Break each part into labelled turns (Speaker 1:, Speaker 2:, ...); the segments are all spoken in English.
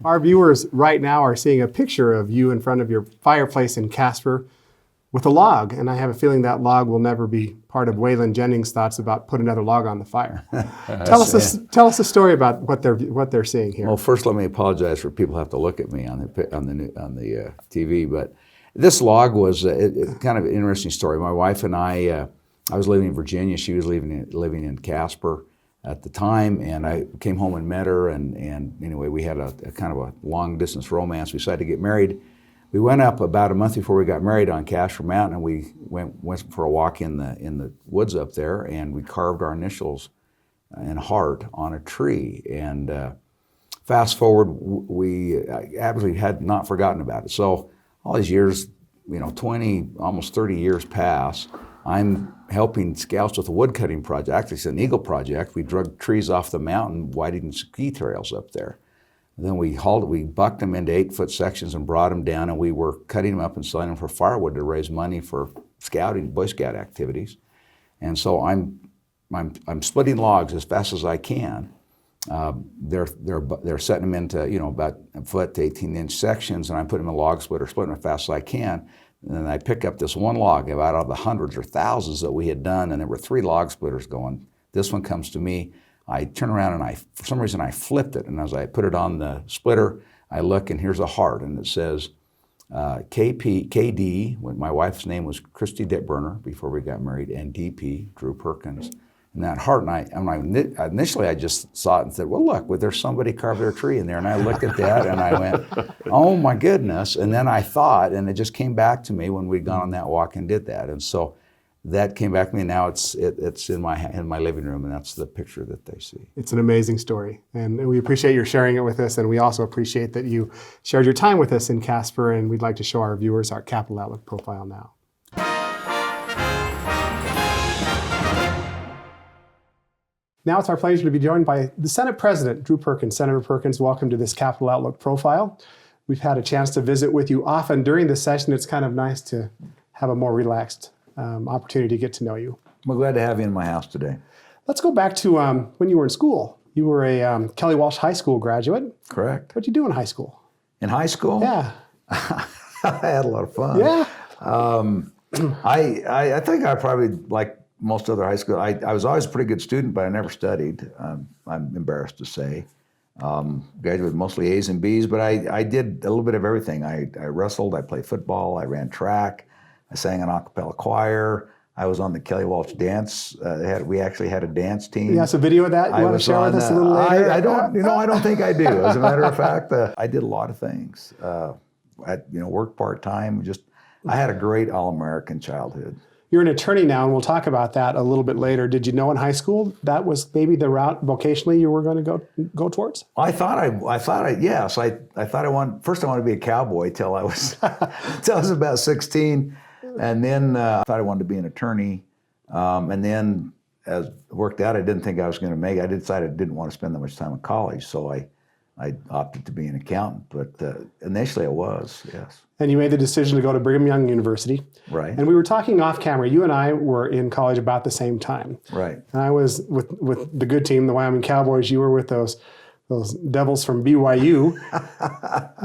Speaker 1: Our viewers right now are seeing a picture of you in front of your fireplace in Casper with a log, and I have a feeling that log will never be part of Waylon Jennings' thoughts about put another log on the fire. Tell us a story about what they're seeing here.
Speaker 2: Well, first let me apologize for people who have to look at me on the TV, but this log was kind of an interesting story. My wife and I was living in Virginia. She was living in Casper at the time, and I came home and met her, and anyway, we had a kind of a long distance romance. We decided to get married. We went up about a month before we got married on Casper Mountain, and we went for a walk in the woods up there, and we carved our initials and heart on a tree. And fast forward, we absolutely had not forgotten about it. So all these years, 20, almost 30 years pass. I'm helping scouts with a wood cutting project. Actually, it's an eagle project. We drug trees off the mountain, widening ski trails up there. And then we bucked them into 8-foot sections and brought them down, and we were cutting them up and selling them for firewood to raise money for scouting, Boy Scout activities. And so I'm splitting logs as fast as I can. They're setting them into about a foot to 18-inch sections, and I'm putting them in a log splitter, splitting them as fast as I can. And then I pick up this one log out of the hundreds or thousands that we had done, and there were 3 log splitters going. This one comes to me. I turn around and for some reason I flipped it, and as I put it on the splitter, I look and here's a heart, and it says KD, when my wife's name was Christy Dittburner before we got married, and DP, Drew Perkins. And that heart, initially I just saw it and said, well, look, there's somebody carved their tree in there. And I looked at that and I went, oh my goodness. And then I thought, and it just came back to me when we'd gone on that walk and did that. And so that came back to me, and now it's in my living room, and that's the picture that they see.
Speaker 1: It's an amazing story, and we appreciate your sharing it with us, and we also appreciate that you shared your time with us in Casper, and we'd like to show our viewers our Capital Outlook profile now. Now it's our pleasure to be joined by the Senate President, Drew Perkins. Senator Perkins, welcome to this Capital Outlook profile. We've had a chance to visit with you often during the session. It's kind of nice to have a more relaxed opportunity to get to know you.
Speaker 2: I'm glad to have you in my house today.
Speaker 1: Let's go back to when you were in school. You were a Kelly Walsh High School graduate.
Speaker 2: Correct.
Speaker 1: What'd you do in high school?
Speaker 2: In high school?
Speaker 1: Yeah.
Speaker 2: I had a lot of fun.
Speaker 1: Yeah.
Speaker 2: I think I probably, like most other high school, I was always a pretty good student, but I never studied. I'm embarrassed to say. Graduated with mostly A's and B's, but I did a little bit of everything. I wrestled, I played football, I ran track, I sang an a cappella choir. I was on the Kelly Walsh dance. We actually had a dance team.
Speaker 1: You have a video of that? You want to share with us a little later?
Speaker 2: I don't think I do. As a matter of fact, I did a lot of things. I worked part-time. I had a great all-American childhood.
Speaker 1: You're an attorney now, and we'll talk about that a little bit later. Did you know in high school that was maybe the route vocationally you were going to go towards?
Speaker 2: Yes. I thought I wanted to be a cowboy till I was about 16, and then I thought I wanted to be an attorney. And then, as it worked out, I didn't think I was going to make it. I decided I didn't want to spend that much time in college, so I opted to be an accountant. But initially, I was, yes.
Speaker 1: And you made the decision to go to Brigham Young University.
Speaker 2: Right.
Speaker 1: And we were talking off camera. You and I were in college about the same time.
Speaker 2: Right.
Speaker 1: And I was with the good team, the Wyoming Cowboys. You were with those Devils from BYU.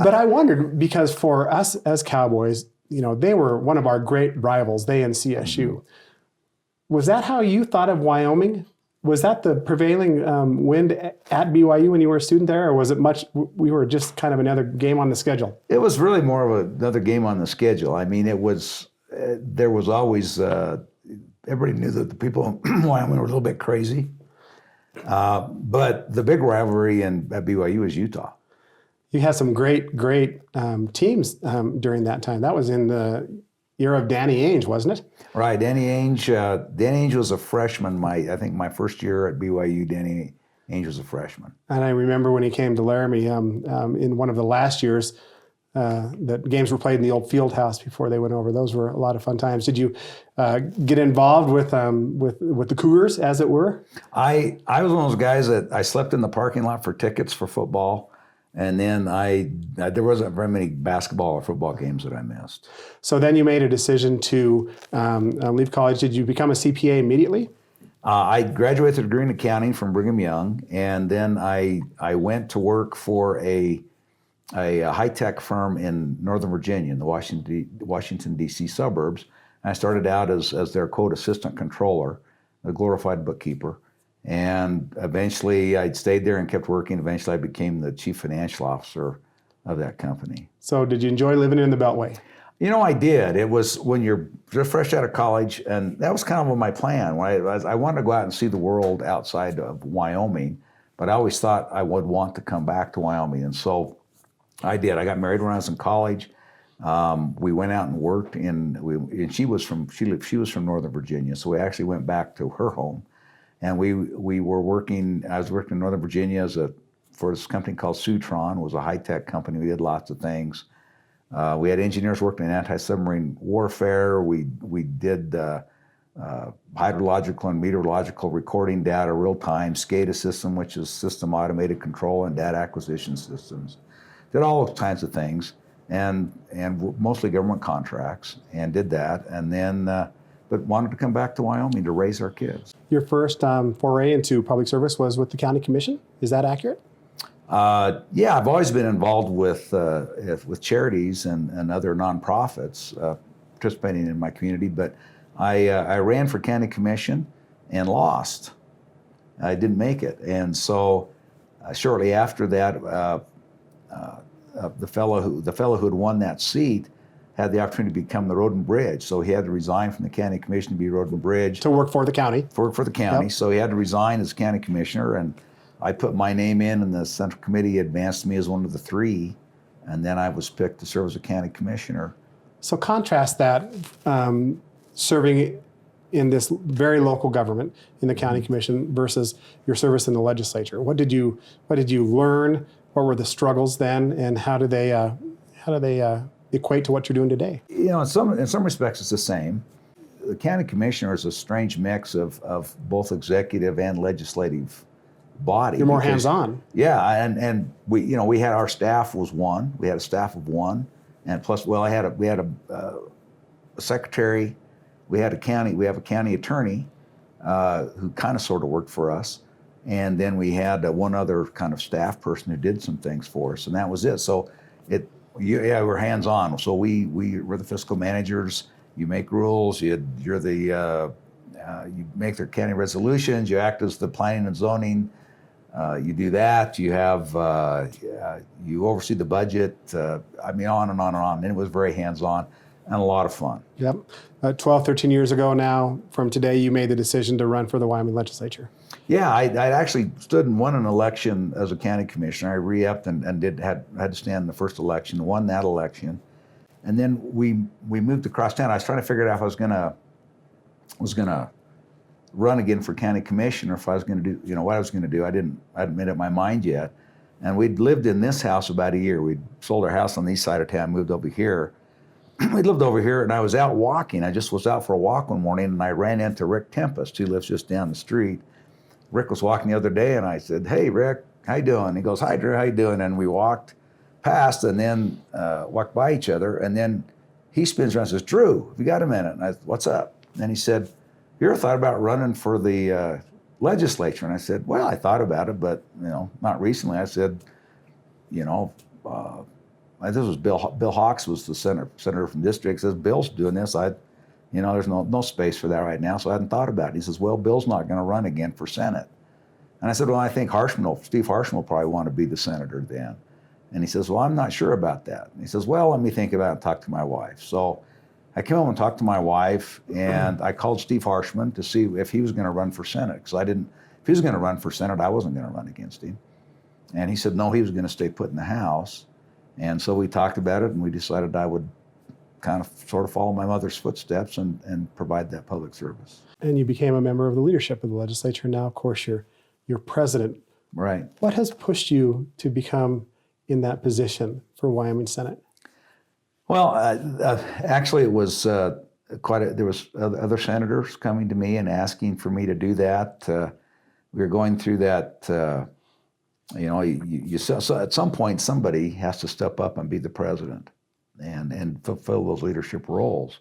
Speaker 1: But I wondered, because for us as Cowboys, they were one of our great rivals, they and CSU. Mm-hmm. Was that how you thought of Wyoming? Was that the prevailing wind at BYU when you were a student there, or was it we were just kind of another game on the schedule?
Speaker 2: It was really more of another game on the schedule. I mean, there was always, everybody knew that the people in Wyoming were a little bit crazy. But the big rivalry at BYU is Utah.
Speaker 1: You had some great teams during that time. That was in the era of Danny Ainge, wasn't it?
Speaker 2: Right, Danny Ainge was a freshman. I think my first year at BYU, Danny Ainge was a freshman.
Speaker 1: And I remember when he came to Laramie in one of the last years, that games were played in the old field house before they went over. Those were a lot of fun times. Did you get involved with the Cougars, as it were?
Speaker 2: I was one of those guys that I slept in the parking lot for tickets for football. And then there wasn't very many basketball or football games that I missed.
Speaker 1: So then you made a decision to leave college. Did you become a CPA immediately?
Speaker 2: I graduated with a degree in accounting from Brigham Young, and then I went to work for a a high-tech firm in Northern Virginia, in the Washington, D.C. suburbs. And I started out as their quote assistant controller, a glorified bookkeeper. And eventually I stayed there and kept working. Eventually I became the chief financial officer of that company.
Speaker 1: So did you enjoy living in the Beltway?
Speaker 2: You know, I did. It was when you're just fresh out of college, and that was kind of my plan. When I wanted to go out and see the world outside of Wyoming, but I always thought I would want to come back to Wyoming. And so I did. I got married when I was in college. We went out and worked and she was from Northern Virginia, so we actually went back to her home, and we were working. I was working in Northern Virginia for this company called Sutron. It was a high-tech company. We did lots of things. We had engineers working in anti-submarine warfare. We did hydrological and meteorological recording data, real-time SCADA system, which is system automated control and data acquisition systems. Did all kinds of things, and mostly government contracts, and did that, and then but wanted to come back to Wyoming to raise our kids.
Speaker 1: Your first foray into public service was with the county commission. Is that accurate?
Speaker 2: Yeah, I've always been involved with charities and other nonprofits, participating in my community. But I ran for county commission and lost. I didn't make it, and so shortly after that, the fellow who had won that seat had the opportunity to become the Road and Bridge. So he had to resign from the county commission to be Road and Bridge.
Speaker 1: To work for the county.
Speaker 2: For the county.
Speaker 1: Yep.
Speaker 2: So he had to resign as county commissioner, and I put my name in, and the Central Committee advanced me as one of the three, and then I was picked to serve as a county commissioner.
Speaker 1: So contrast that, serving in this very local government in the county commission versus your service in the legislature. What did you learn? What were the struggles then, and how do they equate to what you're doing today?
Speaker 2: You know, in some respects, it's the same. The county commissioner is a strange mix of both executive and legislative body.
Speaker 1: You're more hands-on.
Speaker 2: Yeah, and we had our staff was one. We had a staff of one, and plus, we had a secretary. We have a county attorney who kind of sort of worked for us, and then we had one other kind of staff person who did some things for us, and that was it. So we're hands-on. So we were the fiscal managers. You make rules. You make their county resolutions. You act as the planning and zoning. You do that. You have you oversee the budget. I mean, on and on and on. And it was very hands-on and a lot of fun.
Speaker 1: Yep. 12, 13 years ago now, from today, you made the decision to run for the Wyoming legislature.
Speaker 2: Yeah, I actually stood and won an election as a county commissioner. I re-upped and had to stand in the first election, won that election. And then we moved across town. I was trying to figure out if I was gonna run again for county commissioner, if I was going to do, what I was going to do. I hadn't made up my mind yet. And we'd lived in this house about a year. We'd sold our house on the east side of town, moved over here. We lived over here, and I was out walking. I just was out for a walk one morning, and I ran into Rick Tempest, who lives just down the street. Rick was walking the other day, and I said, "Hey, Rick, how you doing?" He goes, "Hi, Drew, how you doing?" And we walked past, and then walked by each other, and then he spins around and says, "Drew, have you got a minute?" And I said, "What's up?" And he said, "You ever thought about running for the legislature?" And I said, "Well, I thought about it, but not recently." I said, this was Bill Hawks was the senator from district. Says, "Bill's doing this. There's no space for that right now, so I hadn't thought about it." He says, "Well, Bill's not going to run again for Senate." And I said, "Well, I think Steve Harshman will probably want to be the senator then." And he says, "Well, I'm not sure about that." And he says, "Well, let me think about it and talk to my wife." So I came home and talked to my wife, and I called Steve Harshman to see if he was going to run for Senate, because if he was going to run for Senate, I wasn't going to run against him. And he said, no, he was going to stay put in the House. And so we talked about it, and we decided I would kind of sort of follow my mother's footsteps and provide that public service.
Speaker 1: And you became a member of the leadership of the legislature. Now, of course, you're president.
Speaker 2: Right.
Speaker 1: What has pushed you to become in that position for Wyoming Senate?
Speaker 2: Well, actually, it was there was other senators coming to me and asking for me to do that. We were going through that. So at some point, somebody has to step up and be the president and fulfill those leadership roles.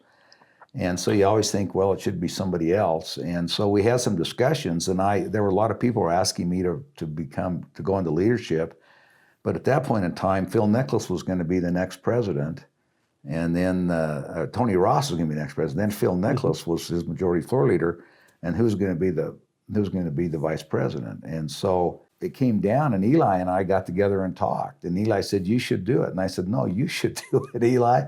Speaker 2: And so you always think, well, it should be somebody else. And so we had some discussions, and there were a lot of people who were asking me to go into leadership.
Speaker 3: But at that point in time, Phil Nicholas was going to be the next president, and then Tony Ross was going to be the next president. Then Phil Nicholas was his majority floor leader, and who's going to be the vice president. And so it came down, and Eli and I got together and talked. And Eli said, "You should do it." And I said, "No, you should do it, Eli."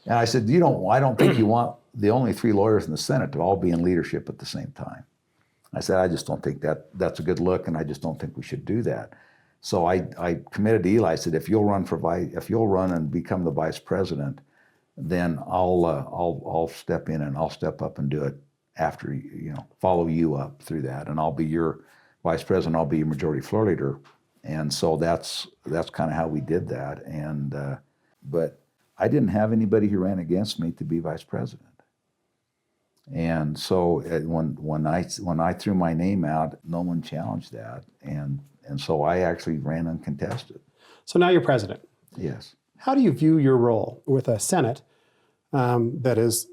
Speaker 3: And I said, I don't think you want the only 3 lawyers in the Senate to all be in leadership at the same time. I said, I just don't think that's a good look, and I just don't think we should do that. So I committed to Eli. I said, if you'll run and become the vice president, then I'll step in and I'll step up and do it after, follow you up through that, and I'll be your vice president. I'll be your majority floor leader. And so that's kind of how we did that. And but I didn't have anybody who ran against me to be vice president. And so when I threw my name out, no one challenged that, and so I actually ran uncontested.
Speaker 1: So now you're president.
Speaker 3: Yes.
Speaker 1: How do you view your role with a Senate that is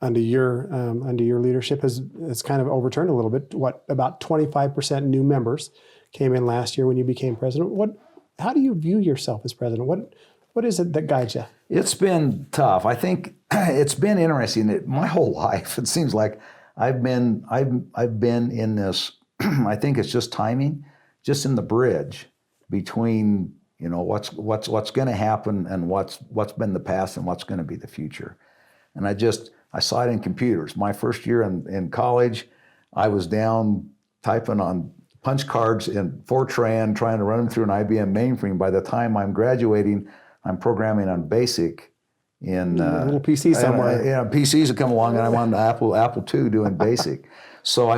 Speaker 1: under your leadership has kind of overturned a little bit? What, about 25% new members came in last year when you became president? How do you view yourself as president? What is it that guides you?
Speaker 3: It's been tough. I think it's been interesting. My whole life, it seems like I've been in this. I think it's just timing, just in the bridge between what's going to happen and what's been the past and what's going to be the future. And I saw it in computers. My first year in college, I was down typing on punch cards in Fortran, trying to run them through an IBM mainframe. By the time I'm graduating, I'm programming on BASIC in
Speaker 1: a little PC somewhere.
Speaker 3: PCs have come along, and I'm on the Apple II doing BASIC. So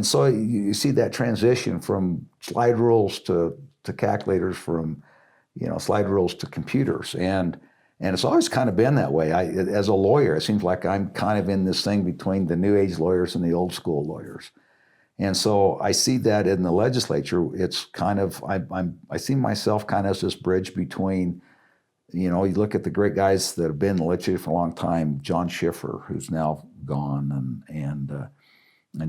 Speaker 3: so you see that transition from slide rules to calculators, from slide rules to computers, and it's always kind of been that way. As a lawyer, it seems like I'm kind of in this thing between the new age lawyers and the old school lawyers. And so I see that in the legislature. It's kind of I see myself kind of as this bridge between. You look at the great guys that have been in the legislature for a long time. John Schiffer, who's now gone, and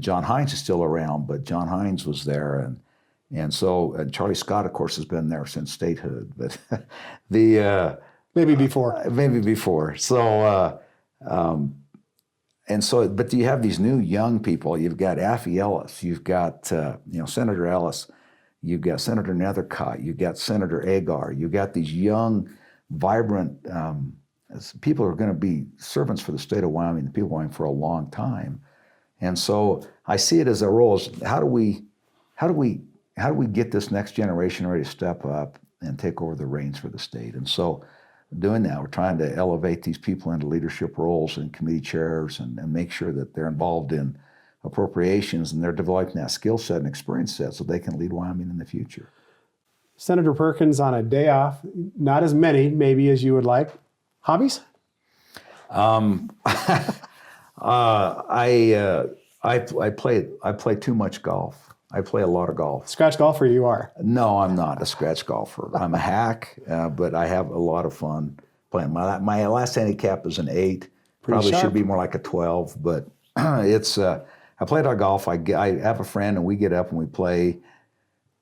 Speaker 3: John Hines is still around, but John Hines was there, and so Charlie Scott, of course, has been there since statehood. But
Speaker 1: maybe before.
Speaker 3: So but you have these new young people. You've got Affie Ellis. You've got Senator Ellis. You've got Senator Nethercott. You've got Senator Agar. You've got these young, vibrant people are going to be servants for the state of Wyoming, the people of Wyoming, for a long time. And so I see it as a role as how do we get this next generation ready to step up and take over the reins for the state? And so doing that, we're trying to elevate these people into leadership roles and committee chairs and make sure that they're involved in appropriations and they're developing that skill set and experience set so they can lead Wyoming in the future.
Speaker 1: Senator Perkins on a day off, not as many maybe as you would like. Hobbies?
Speaker 3: I play too much golf. I play a lot of golf.
Speaker 1: Scratch golfer you are?
Speaker 3: No, I'm not a scratch golfer. I'm a hack, but I have a lot of fun playing. My last handicap is an 8. Probably should be more like a 12, but it's. I play a lot of golf. I have a friend, and we get up and we play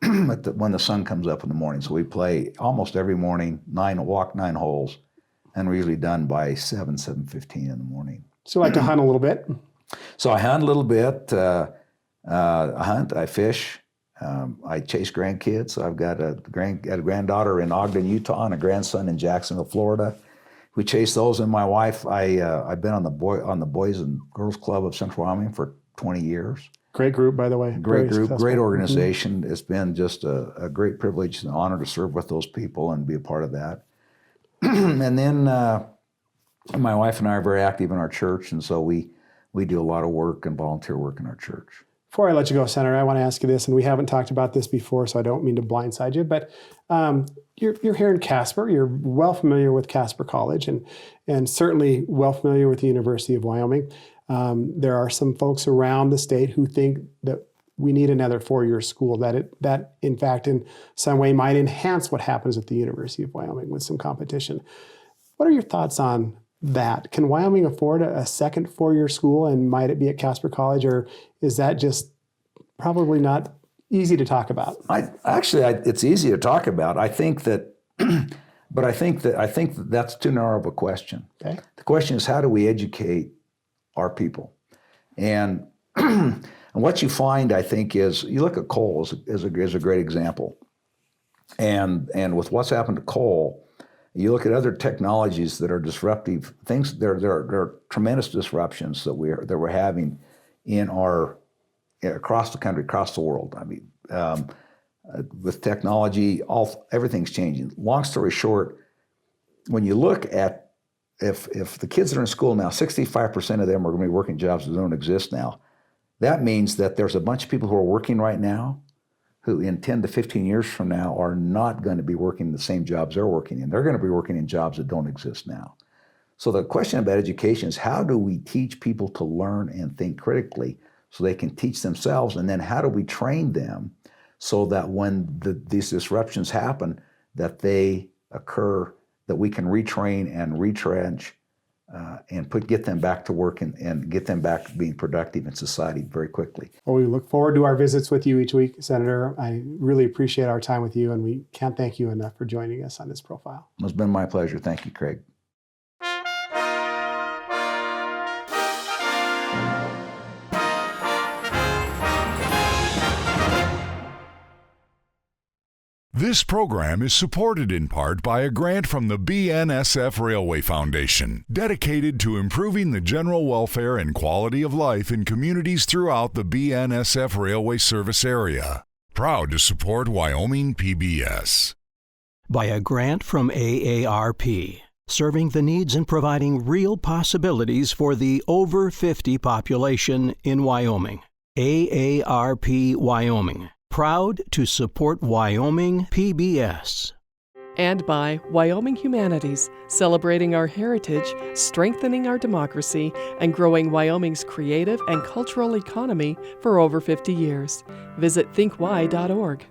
Speaker 3: when the sun comes up in the morning. So we play almost every morning, 9 holes, and we're usually done by 7:15 in the morning.
Speaker 1: So you like to hunt a little bit?
Speaker 3: So I hunt a little bit. I hunt, I fish, I chase grandkids. So I've got a granddaughter in Ogden, Utah, and a grandson in Jacksonville, Florida. We chase those, and my wife, I've been on the Boys and Girls Club of Central Wyoming for 20 years.
Speaker 1: Great group, by the way.
Speaker 3: Great group, successful. Great organization. Mm-hmm. It's been just a great privilege and honor to serve with those people and be a part of that. And then my wife and I are very active in our church, and so we do a lot of work and volunteer work in our church.
Speaker 1: Before I let you go, Senator, I want to ask you this, and we haven't talked about this before, so I don't mean to blindside you, but you're here in Casper. You're well familiar with Casper College and certainly well familiar with the University of Wyoming. There are some folks around the state who think that we need another 4-year school, that in fact in some way might enhance what happens at the University of Wyoming with some competition. What are your thoughts on that? Can Wyoming afford a second 4-year school, and might it be at Casper College, or is that just probably not easy to talk about?
Speaker 3: It's easy to talk about. I think that, but I think that that's too narrow of a question.
Speaker 1: Okay.
Speaker 3: The question is, how do we educate our people? And and what you find, I think, is you look at coal as a great example. And with what's happened to coal, you look at other technologies that are disruptive things. There are tremendous disruptions that we're having across the country, across the world. I mean, with technology, everything's changing. Long story short, when you look at if the kids that are in school now, 65% of them are going to be working jobs that don't exist now. That means that there's a bunch of people who are working right now who in 10 to 15 years from now are not going to be working the same jobs they're working in. They're going to be working in jobs that don't exist now. So the question about education is, how do we teach people to learn and think critically so they can teach themselves? And then how do we train them so that when these disruptions happen, that they occur, that we can retrain and retrench and get them back to work and get them back being productive in society very quickly.
Speaker 1: Well, we look forward to our visits with you each week, Senator. I really appreciate our time with you, and we can't thank you enough for joining us on this profile.
Speaker 3: It's been my pleasure. Thank you, Craig.
Speaker 4: This program is supported in part by a grant from the BNSF Railway Foundation, dedicated to improving the general welfare and quality of life in communities throughout the BNSF Railway service area. Proud to support Wyoming PBS.
Speaker 5: By a grant from AARP, serving the needs and providing real possibilities for the over 50 population in Wyoming. AARP Wyoming. Proud to support Wyoming PBS.
Speaker 6: And by Wyoming Humanities, celebrating our heritage, strengthening our democracy, and growing Wyoming's creative and cultural economy for over 50 years. Visit thinkwy.org.